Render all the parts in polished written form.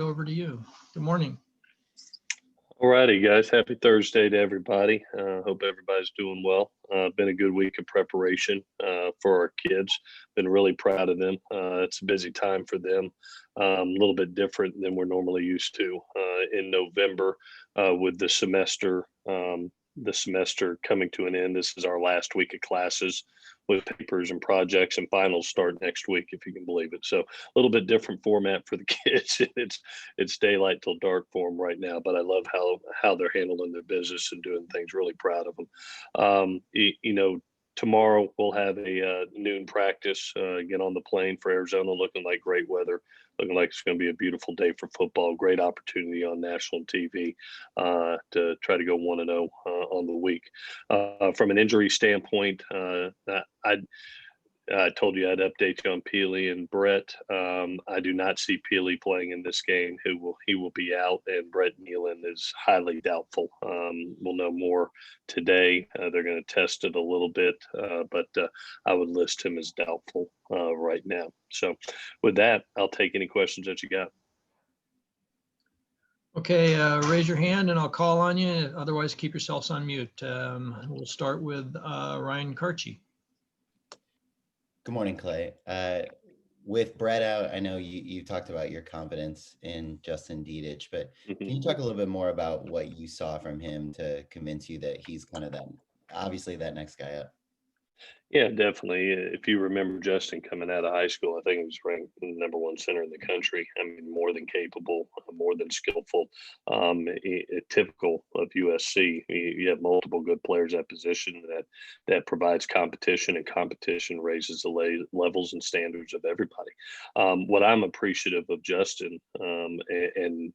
it over to you. Good morning. All righty, guys. Happy Thursday to everybody. Hope everybody's doing well. Been a good week of preparation for our kids. Been really proud of them. It's a busy time for them. A little bit different than we're normally used to in November with the semester. The semester coming to an end. This is our last week of classes with papers and projects, and finals start next week, if you can believe it. So a little bit different format for the kids. It's daylight till dark for them right now, but I love how they're handling their business and doing things. Really proud of them. Tomorrow we'll have a noon practice, get on the plane for Arizona, looking like great weather, looking like it's going to be a beautiful day for football. Great opportunity on national TV to try to go 1-0 on the week. From an injury standpoint, I told you I'd update you on Peely and Brett. I do not see Peely playing in this game. He will be out, and Brett Nealon is highly doubtful. We'll know more today. They're going to test it a little bit, but I would list him as doubtful right now. So with that, I'll take any questions that you got. Okay, raise your hand and I'll call on you. Otherwise, keep yourselves on mute. We'll start with Ryan Karchi. Good morning, Clay. With Brett out, I know you talked about your confidence in Justin Dietich, but can you talk a little bit more about what you saw from him to convince you that he's kind of that next guy up? Yeah, definitely. If you remember Justin coming out of high school, I think he was ranked number one center in the country. I mean, more than capable, more than skillful. Typical of USC. You have multiple good players at position that provides competition, and competition raises the levels and standards of everybody. What I'm appreciative of Justin, and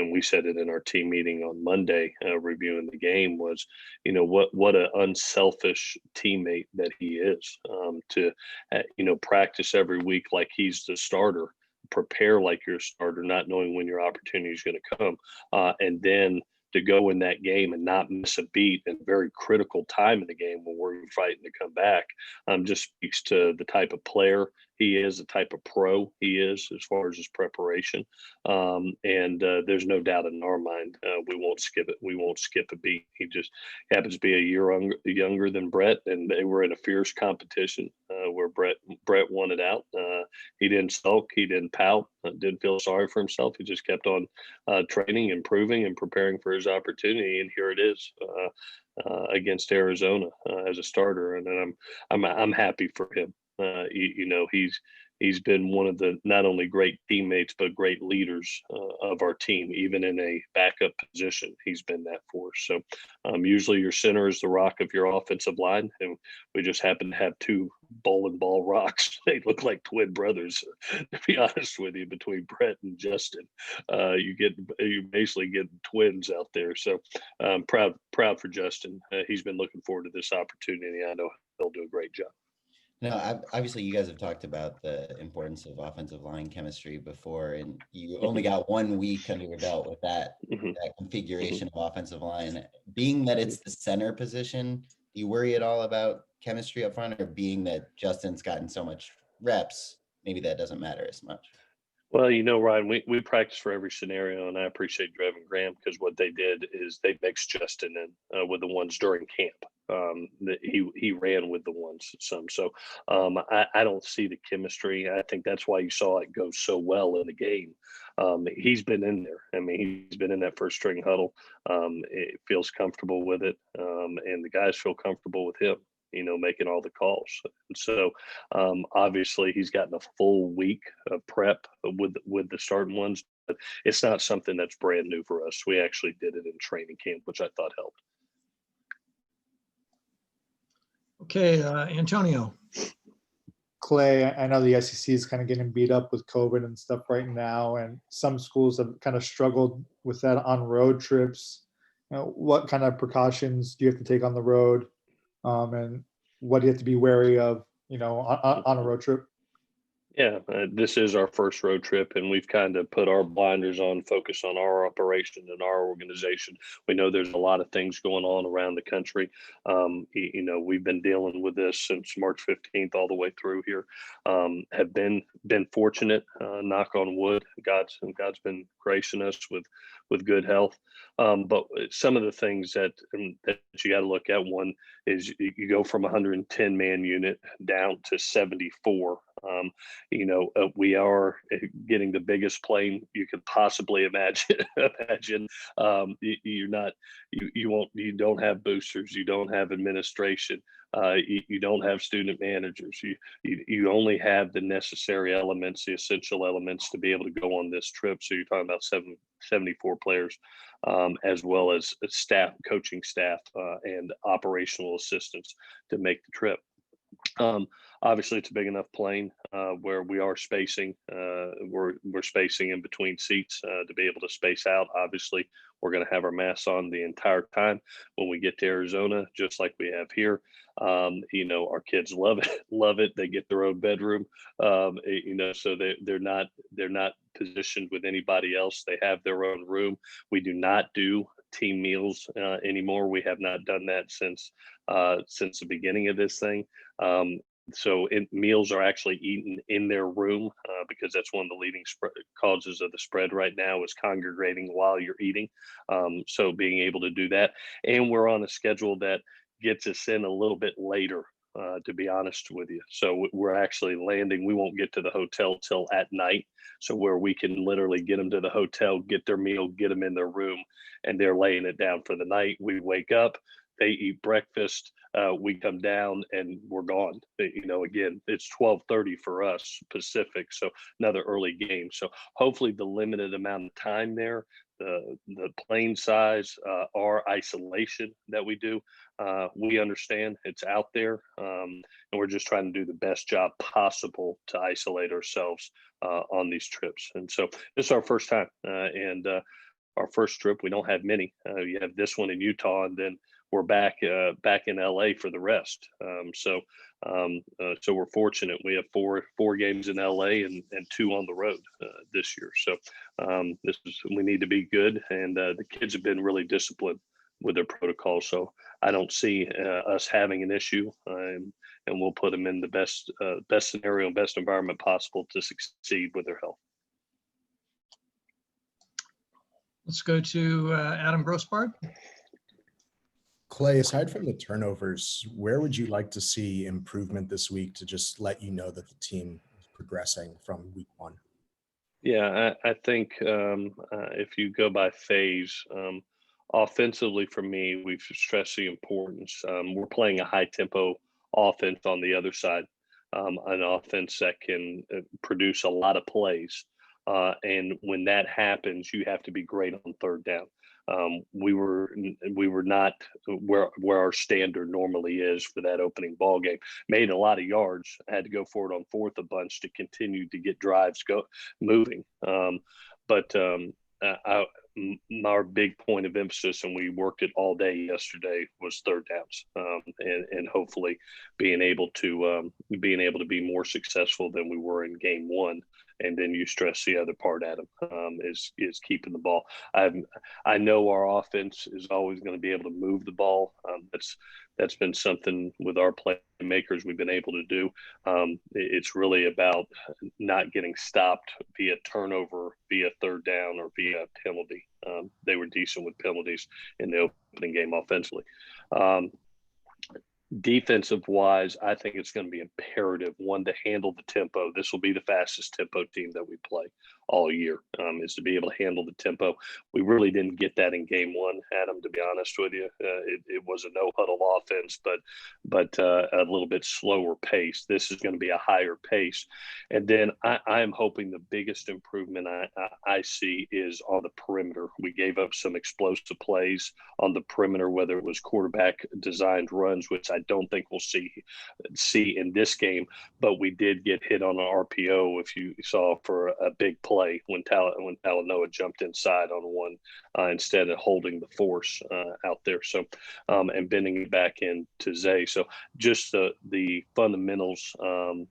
we said it in our team meeting on Monday, reviewing the game, was, what an unselfish teammate that he is, to practice every week like he's the starter, prepare like you're a starter, not knowing when your opportunity is going to come, and then to go in that game and not miss a beat at a very critical time in the game when we're fighting to come back, just speaks to the type of player he is, the type of pro he is as far as his preparation. And there's no doubt in our mind we won't skip it. We won't skip a beat. He just happens to be a year younger than Brett, and they were in a fierce competition where Brett won it out. He didn't sulk. He didn't pout. Didn't feel sorry for himself. He just kept on training, improving, and preparing for his opportunity. And here it is against Arizona as a starter. And then I'm happy for him. He's been one of the not only great teammates but great leaders of our team, even in a backup position. He's been that for us. So usually your center is the rock of your offensive line, and we just happen to have two bowling ball rocks. They look like twin brothers, to be honest with you, between Brett and Justin. You basically get twins out there. So proud for Justin. He's been looking forward to this opportunity. I know he'll do a great job. No, obviously you guys have talked about the importance of offensive line chemistry before, and you only got 1 week under your belt with that configuration of offensive line. Being that it's the center position, do you worry at all about chemistry up front, or being that Justin's gotten so much reps, maybe that doesn't matter as much? Well, Ryan, we practice for every scenario, and I appreciate Drev and Graham, because what they did is they mixed Justin in with the ones during camp. He ran with the ones some. So I don't see the chemistry. I think that's why you saw it go so well in the game. He's been in there. I mean, he's been in that first string huddle. It feels comfortable with it, and the guys feel comfortable with him, making all the calls. And so obviously he's gotten a full week of prep with the starting ones, but it's not something that's brand new for us. We actually did it in training camp, which I thought helped. Okay, Antonio. Clay, I know the SEC is kind of getting beat up with COVID and stuff right now, and some schools have kind of struggled with that on road trips. What kind of precautions do you have to take on the road? And what do you have to be wary of, on a road trip? Yeah, this is our first road trip, and we've kind of put our blinders on, focus on our operation and our organization. We know there's a lot of things going on around the country. We've been dealing with this since March 15th all the way through here. Have been fortunate, knock on wood. God's been gracing us with good health. But some of the things that you got to look at, one is you go from 110 man unit down to 74. We are getting the biggest plane you could possibly imagine. You don't have boosters, you don't have administration, you don't have student managers. You only have the necessary elements, the essential elements to be able to go on this trip. So you're talking about 74 players, as well as staff, coaching staff, and operational assistants to make the trip. Obviously, it's a big enough plane where we are spacing. We're spacing in between seats to be able to space out. Obviously, we're going to have our masks on the entire time when we get to Arizona, just like we have here. Our kids love it. Love it. They get their own bedroom. So they're not positioned with anybody else. They have their own room. We do not do team meals anymore. We have not done that since the beginning of this thing. Meals are actually eaten in their room because that's one of the leading causes of the spread right now is congregating while you're eating. So being able to do that, and we're on a schedule that gets us in a little bit later. To be honest with you, so we're actually landing. We won't get to the hotel till at night, so where we can literally get them to the hotel, get their meal, get them in their room, and they're laying it down for the night. We wake up, they eat breakfast, we come down, and we're gone. Again, it's 12:30 for us Pacific, so another early game. So hopefully, the limited amount of time there, the plane size, our isolation that we do, we understand it's out there, and we're just trying to do the best job possible to isolate ourselves on these trips. And so this is our first time, and our first trip. We don't have many. You have this one in Utah, and then we're back in LA for the rest. So we're fortunate. We have four games in LA and two on the road this year. So we need to be good, and the kids have been really disciplined with their protocols. So I don't see us having an issue, and we'll put them in the best scenario and best environment possible to succeed with their health. Let's go to Adam Grossbard. Clay, aside from the turnovers, where would you like to see improvement this week to just let you know that the team is progressing from week one? Yeah, I think if you go by phase, offensively for me, we've stressed the importance. We're playing a high tempo offense on the other side, an offense that can produce a lot of plays. And when that happens, you have to be great on third down. We were not where our standard normally is for that opening ball game. Made a lot of yards. Had to go for it on fourth a bunch to continue to get drives moving. Our big point of emphasis, and we worked it all day yesterday, was third downs, and hopefully being able to be more successful than we were in game one. And then you stress the other part, Adam, is keeping the ball. I know our offense is always going to be able to move the ball. That's been something with our playmakers we've been able to do. It's really about not getting stopped via turnover, via third down, or via penalty. They were decent with penalties in the opening game offensively. Defensive wise, I think it's going to be imperative, one, to handle the tempo. This will be the fastest tempo team that we play all year, is to be able to handle the tempo. We really didn't get that in game one, Adam, to be honest with you. It was a no huddle offense, but a little bit slower pace. This is going to be a higher pace. And then I am hoping the biggest improvement I see is on the perimeter. We gave up some explosive plays on the perimeter, whether it was quarterback designed runs, which I don't think we'll see in this game, but we did get hit on an RPO, if you saw, for a big play play when Talanoa jumped inside on one instead of holding the force out there. So and bending it back into Zay. So just the fundamentals and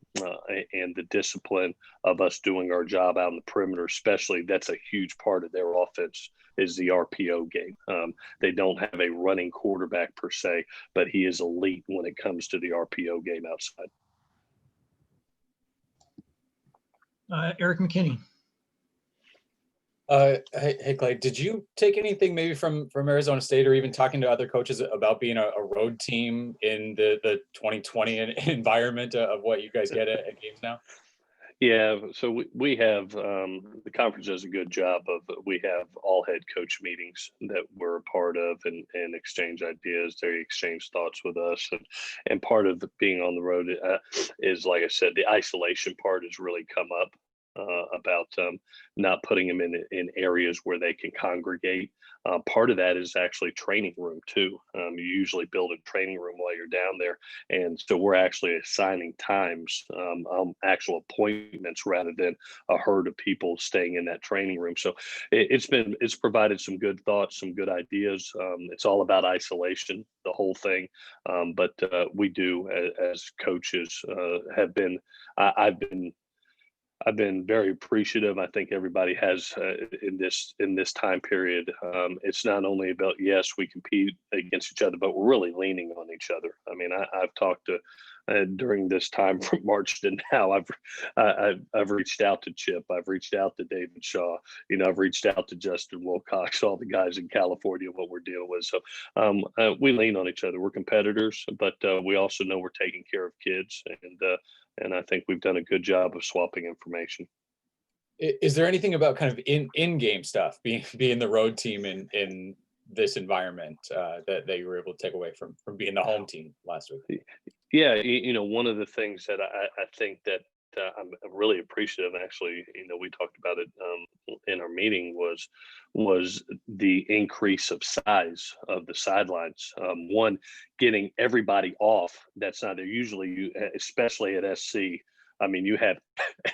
the discipline of us doing our job out in the perimeter, especially, that's a huge part of their offense is the RPO game. They don't have a running quarterback per se, but he is elite when it comes to the RPO game outside. Eric McKinney. Hey Clay, did you take anything maybe from Arizona State, or even talking to other coaches about being a road team in the 2020 environment of what you guys get at games now? Yeah, so we have the conference does a good job of, we have all head coach meetings that we're a part of and exchange ideas. They exchange thoughts with us, and part of being on the road is, like I said, the isolation part has really come up about not putting them in areas where they can congregate. Part of that is actually training room too. You usually build a training room while you're down there, and so we're actually assigning times, actual appointments, rather than a herd of people staying in that training room. So it's provided some good thoughts, some good ideas. It's all about isolation, the whole thing, but we do as coaches I've been very appreciative. I think everybody has in this time period. It's not only about, yes, we compete against each other, but we're really leaning on each other. I mean, I've talked to during this time from March to now. I've reached out to Chip. I've reached out to David Shaw. I've reached out to Justin Wilcox, all the guys in California, what we're dealing with. So we lean on each other. We're competitors, but we also know we're taking care of kids, and I think we've done a good job of swapping information. Is there anything about kind of in-game stuff, being the road team in this environment that you were able to take away from being the home team last week? Yeah, one of the things that I think that I'm really appreciative, actually, we talked about it in our meeting, was the increase of size of the sidelines. One, getting everybody off that's not there. Usually, especially at SC, I mean, you have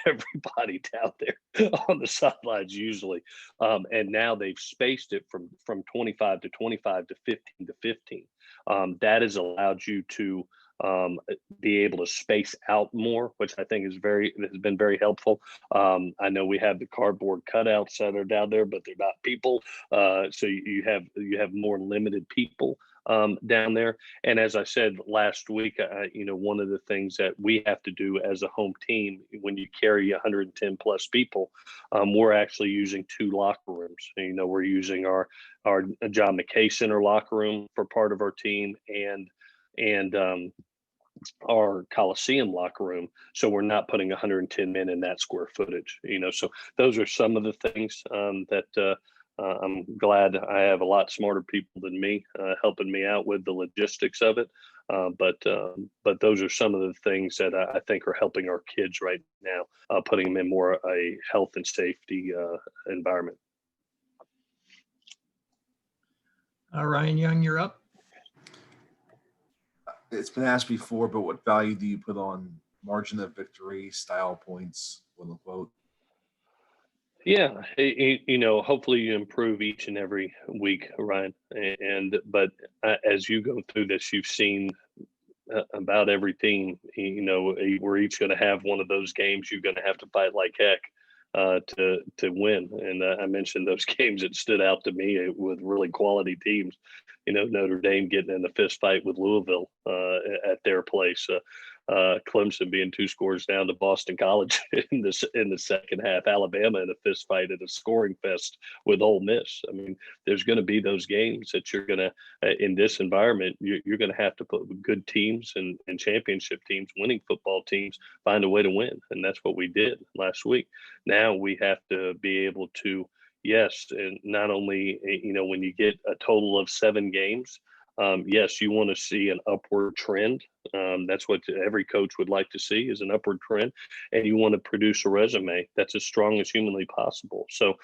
everybody down there on the sidelines usually, and now they've spaced it from 25 to 25 to 15 to 15. That has allowed you to be able to space out more, which I think has been very helpful. I know we have the cardboard cutouts that are down there, but they're not people. So you have more limited people down there. And as I said last week, one of the things that we have to do as a home team, when you carry 110 plus people, we're actually using 2 locker rooms. We're using our John McKay Center locker room for part of our team, and our Coliseum locker room, so we're not putting 110 men in that square footage. So those are some of the things that I'm glad I have a lot smarter people than me helping me out with the logistics of it. But those are some of the things that I think are helping our kids right now, putting them in more a health and safety environment. Ryan Young, you're up. It's been asked before, but what value do you put on margin of victory, style points, quote unquote? Yeah, hopefully you improve each and every week, Ryan. But as you go through this, you've seen about every team. We're each going to have one of those games you're going to have to fight like heck to win. And I mentioned those games that stood out to me with really quality teams. Notre Dame getting in a fist fight with Louisville at their place. Clemson being 2 scores down to Boston College in the second half. Alabama in a fist fight at a scoring fest with Ole Miss. I mean, there's going to be those games that you're going to, in this environment, you're going to have to put good teams and championship teams, winning football teams, find a way to win. And that's what we did last week. Now we have to be able to, yes, and not only, when you get a total of 7 games, yes, you want to see an upward trend. That's what every coach would like to see, is an upward trend. And you want to produce a resume that's as strong as humanly possible. So,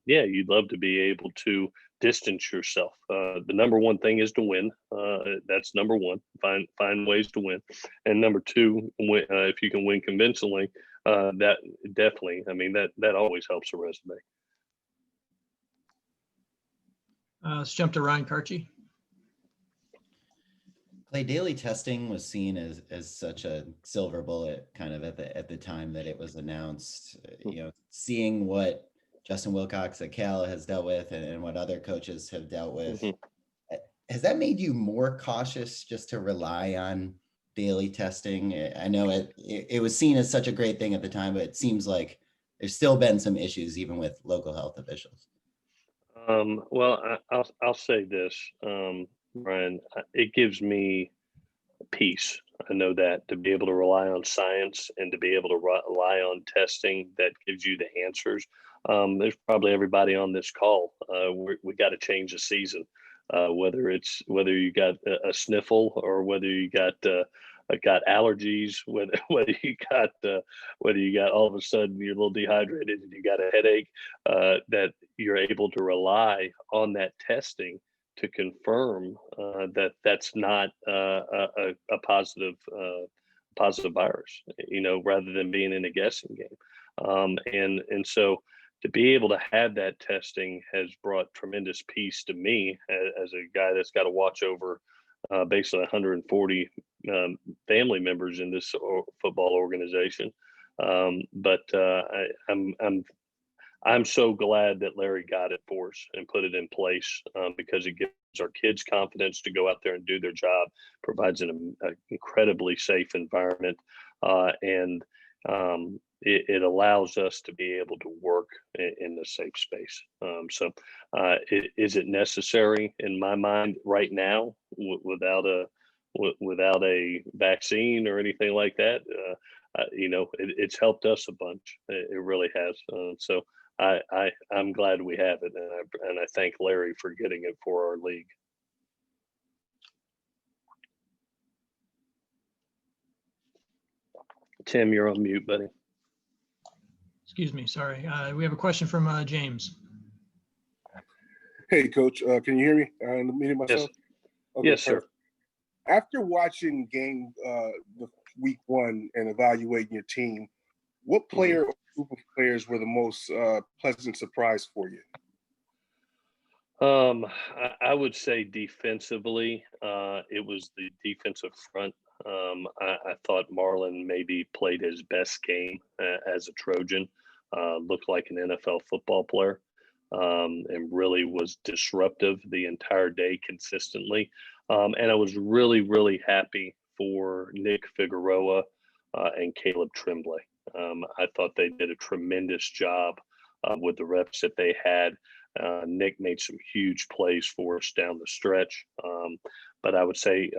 you'd love to be able to distance yourself. The number one thing is to win. That's number one. Find ways to win. And number 2, if you can win convincingly, that definitely, I mean, that always helps a resume. Let's jump to Ryan Karchi. Clay, daily testing was seen as such a silver bullet kind of at the time that it was announced. You know, seeing what Justin Wilcox at Cal has dealt with and what other coaches have dealt with, has that made you more cautious just to rely on daily testing? I know it was seen as such a great thing at the time, but it seems like there's still been some issues even with local health officials. Well, I'll say this, Brian, it gives me peace. I know that to be able to rely on science and to be able to rely on testing that gives you the answers. There's probably everybody on this call. We got to change the season, whether you got a sniffle or whether you got allergies, whether you got all of a sudden you're a little dehydrated and you got a headache, that you're able to rely on that testing to confirm that that's not a positive virus, you know, rather than being in a guessing game. And so to be able to have that testing has brought tremendous peace to me as a guy that's got to watch over basically 140 family members in this football organization. But I'm so glad that Larry got it for us and put it in place, because it gives our kids confidence to go out there and do their job, provides an incredibly safe environment, and it allows us to be able to work in a safe space. So is it necessary in my mind right now without a vaccine or anything like that? You know, it's helped us a bunch. It really has. So I'm glad we have it, and I thank Larry for getting it for our league. Tim, you're on mute, buddy. Excuse me, sorry. We have a question from James. Hey, Coach, can you hear me? I'm muting myself. Yes, Okay, yes, sir. After watching the week one and evaluating your team, what player or group of players were the most pleasant surprise for you? I would say defensively, it was the defensive front. I thought Marlon maybe played his best game as a Trojan. Looked like an NFL football player, and really was disruptive the entire day consistently. And I was really, really happy for Nick Figueroa and Caleb Tremblay. I thought they did a tremendous job with the reps that they had. Nick made some huge plays for us down the stretch. But I would say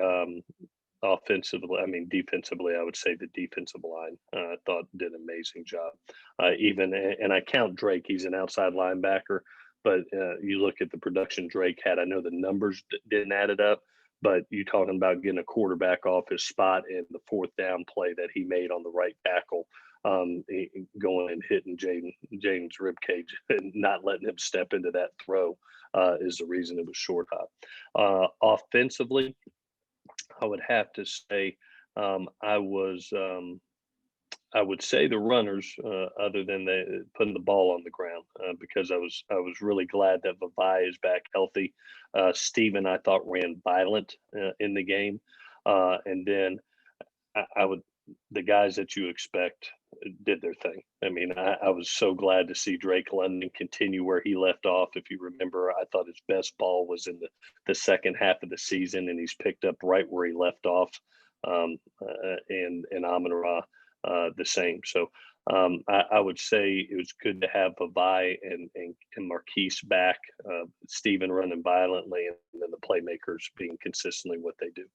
defensively, I would say the defensive line I thought did an amazing job. And I count Drake, he's an outside linebacker, but you look at the production Drake had. I know the numbers didn't add it up, but you talking about getting a quarterback off his spot in the fourth down play that he made on the right tackle, going and hitting James ribcage and not letting him step into that throw is the reason it was short hop. Offensively, I would have to say I would say the runners, other than putting the ball on the ground, because I was really glad that Vavai is back healthy. Steven, I thought, ran violent in the game, and then the guys that you expect did their thing. I mean, I was so glad to see Drake London continue where he left off. If you remember, I thought his best ball was in the second half of the season, and he's picked up right where he left off. And Amon-Ra the same. So I would say it was good to have Vavai and Marquise back, Steven running violently, and then the playmakers being consistently what they do.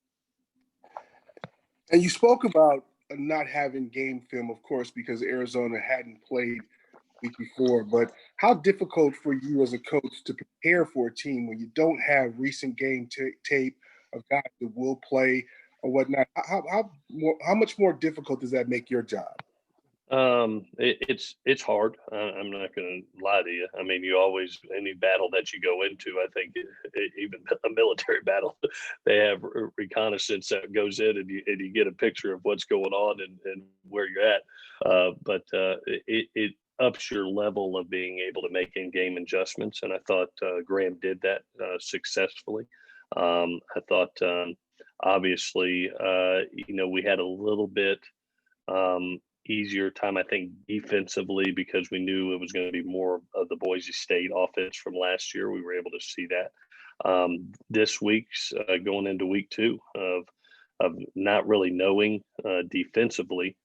And you spoke about not having game film, of course, because Arizona hadn't played the week before. But how difficult for you as a coach to prepare for a team when you don't have recent game tape of guys that will play or whatnot? How much more difficult does that make your job? It's hard. I'm not going to lie to you. I mean, you always, any battle that you go into, I think even a military battle, they have reconnaissance that goes in, and you get a picture of what's going on and where you're at. It ups your level of being able to make in-game adjustments, and I thought Graham did that successfully. I thought obviously, we had a little bit easier time, I think, defensively, because we knew it was going to be more of the Boise State offense from last year. We were able to see that. This week's going into week 2 of not really knowing defensively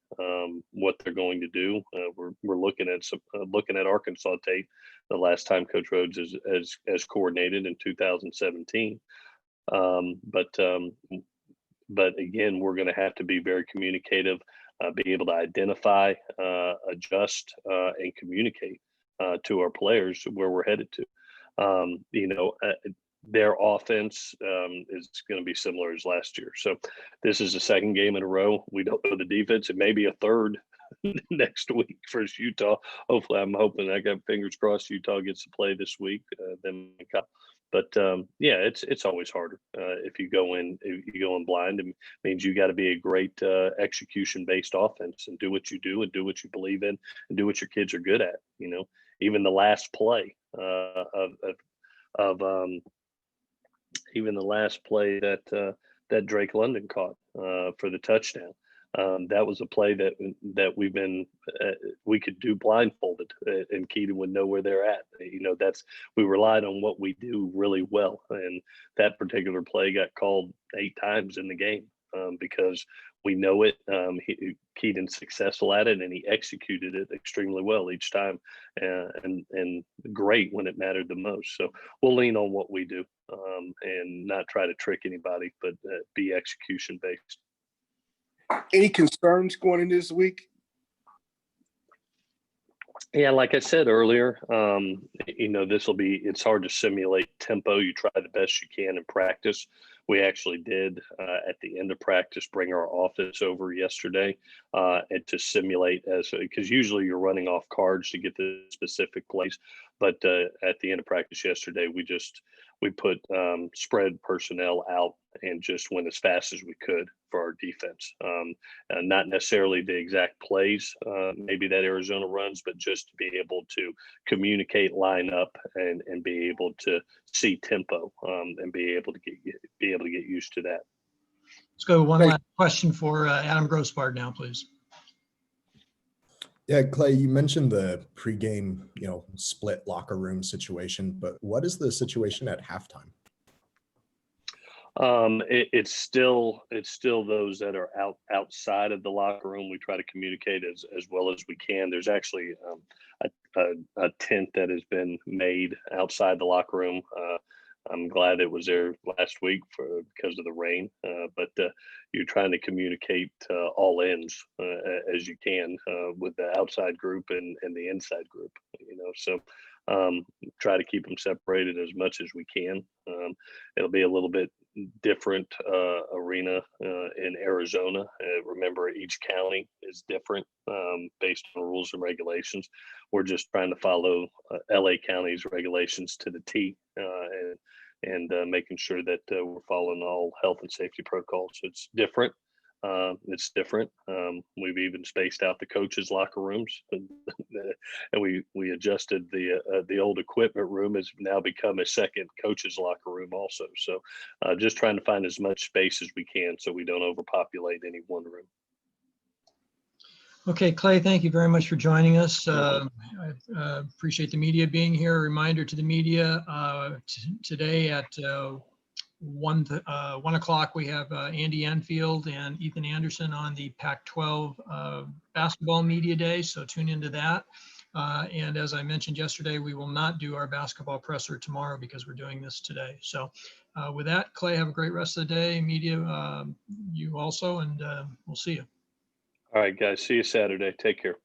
what they're going to do. We're looking at Arkansas tape the last time Coach Rhodes has coordinated in 2017. But again, we're going to have to be very communicative, be able to identify, adjust, and communicate to our players where we're headed to. Their offense is going to be similar as last year. So this is the second game in a row. We don't know the defense. It may be a third next week versus Utah. Hopefully, I'm hoping, I got fingers crossed, Utah gets to play this week. Then But yeah, it's always harder if you go in blind. It means you got to be a great execution based offense and do what you do and do what you believe in and do what your kids are good at. Even the last play that Drake London caught for the touchdown. That was a play that we could do blindfolded, and Keaton would know where they're at. We relied on what we do really well, and that particular play got called 8 times in the game because we know it. Keaton's successful at it, and he executed it extremely well each time, and great when it mattered the most. So we'll lean on what we do and not try to trick anybody, but be execution based. Any concerns going into this week? Yeah, like I said earlier, it's hard to simulate tempo. You try the best you can in practice. We actually did at the end of practice bring our offense over yesterday and to simulate, because usually you're running off cards to get the specific plays. But at the end of practice yesterday, we put spread personnel out and just went as fast as we could for our defense. Not necessarily the exact plays, maybe that Arizona runs, but just to be able to communicate, line up, and be able to see tempo and be able to get used to that. Let's go one last question for Adam Grossbard now, please. Yeah, Clay, you mentioned the pregame, split locker room situation, but what is the situation at halftime? It's still those that are outside of the locker room. We try to communicate as well as we can. There's actually a tent that has been made outside the locker room. I'm glad it was there last week because of the rain, but you're trying to communicate all ends as you can with the outside group and the inside group, so try to keep them separated as much as we can. It'll be a little bit different arena in Arizona. Remember, each county is different based on rules and regulations. We're just trying to follow LA County's regulations to the T, and making sure that we're following all health and safety protocols. So it's different. We've even spaced out the coaches' locker rooms, and we adjusted the old equipment room has now become a second coaches' locker room also. So just trying to find as much space as we can so we don't overpopulate any one room. Okay, Clay, thank you very much for joining us. I appreciate the media being here. A reminder to the media, today at 1 o'clock, we have Andy Enfield and Ethan Anderson on the Pac-12 basketball media day, so tune into that. And as I mentioned yesterday, we will not do our basketball presser tomorrow because we're doing this today. So with that, Clay, have a great rest of the day. Media, you also, and we'll see you. All right, guys. See you Saturday. Take care.